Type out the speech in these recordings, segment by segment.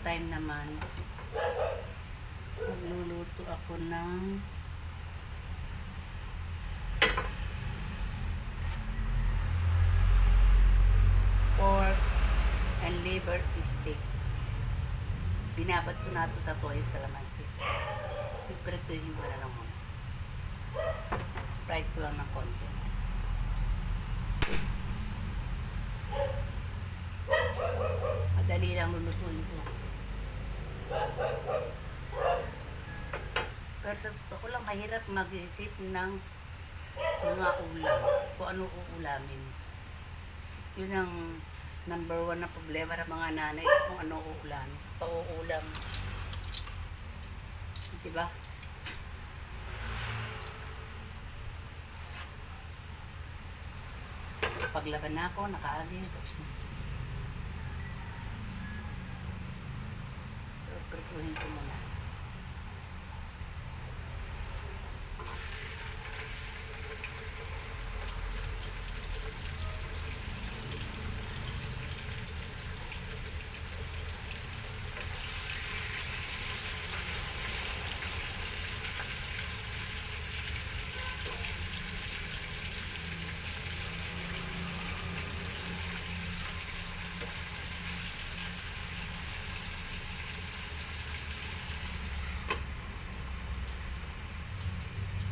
time naman, magluluto ako ng pork and liver steak. Binabat ko na ito sa toyo kalamansi. Iprituhin ko na lang muna. Fried ko lang ng konti. Madali lang lulutuin ko. Pero sa totoo lang, mahirap mag-isip ng mga ulam. Kung ano uulamin. Yun ang number 1 na problema ng mga nanay, kung ano uulam. Pauulam. Diba? Paglaban na ako, nakaagin. Prituhin ko muna.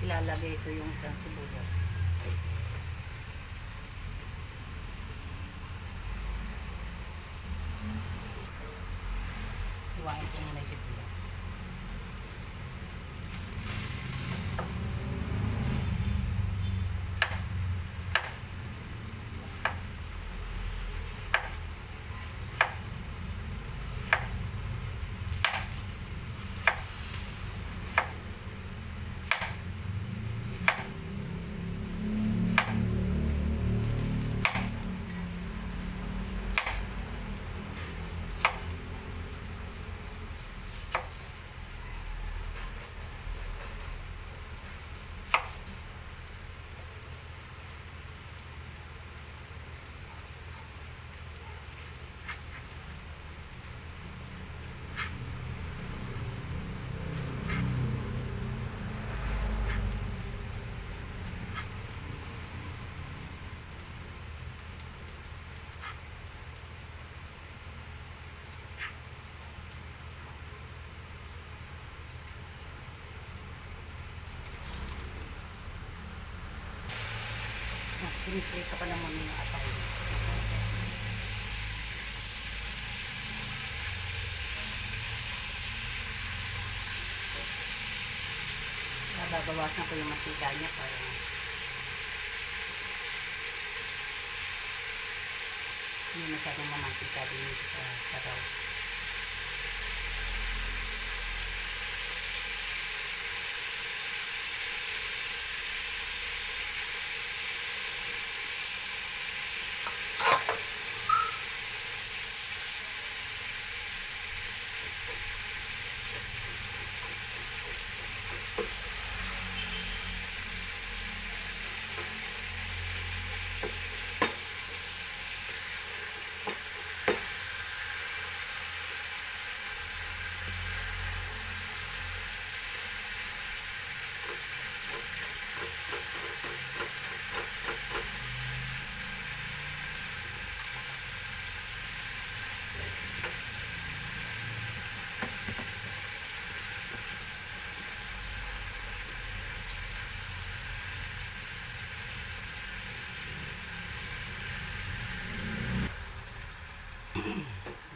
Ilalagay ko yung isang sibuyas. Iwain ko muna yung sibuyas. Piniprito ko naman yung atay. Babawasan ko yung mantika niya para hindi masyadong mamantika din sa sabaw.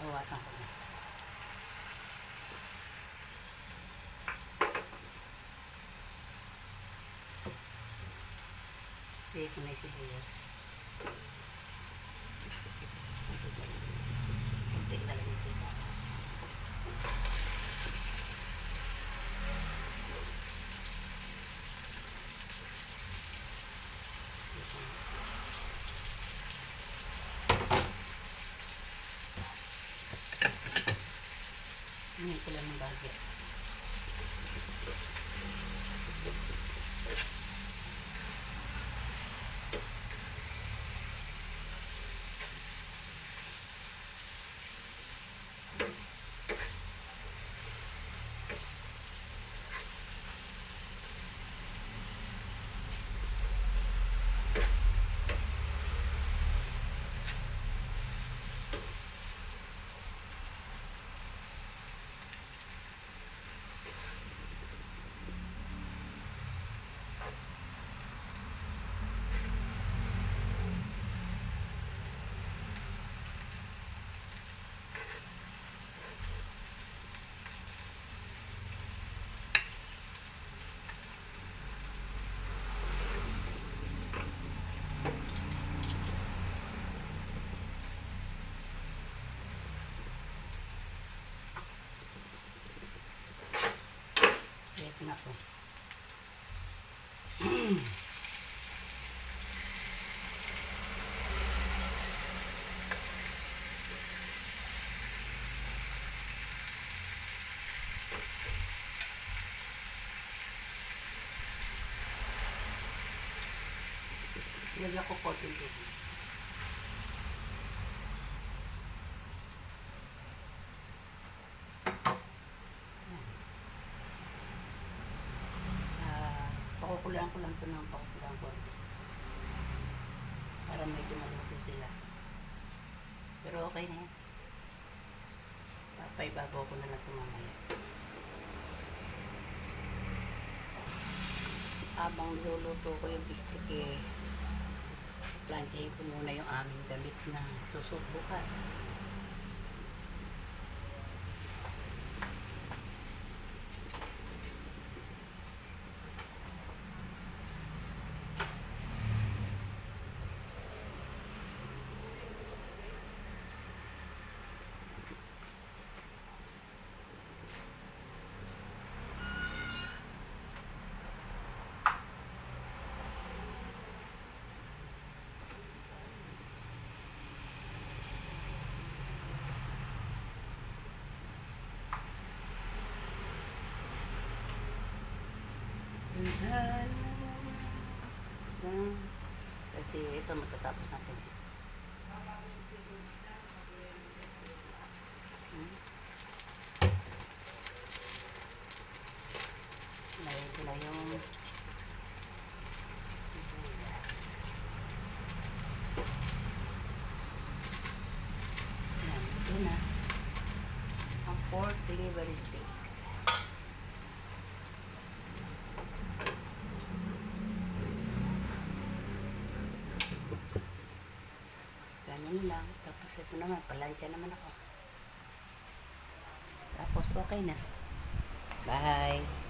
Bawasan ko na. Sige ko na yung sibuyas. Kunti na lang yung sibuyas. Ngayon ko lang ng bagay. na to. Lagyan ko konting tubig. Pakukulaan ko lang ito ng pakukulaan ko. Para medyo maluto sila. Pero okay na yan. Papaibabaw ko na lang ito mamaya. Habang niluluto ko yung bistik planchahin ko muna yung aming damit na susot bukas. Kasi ito matatapos natin. Lagyan ko na yung sibuyas. Yan, ito na ang pork delivery steak. Ganun lang. Tapos ito naman, palansya naman ako. Tapos okay na. Bye!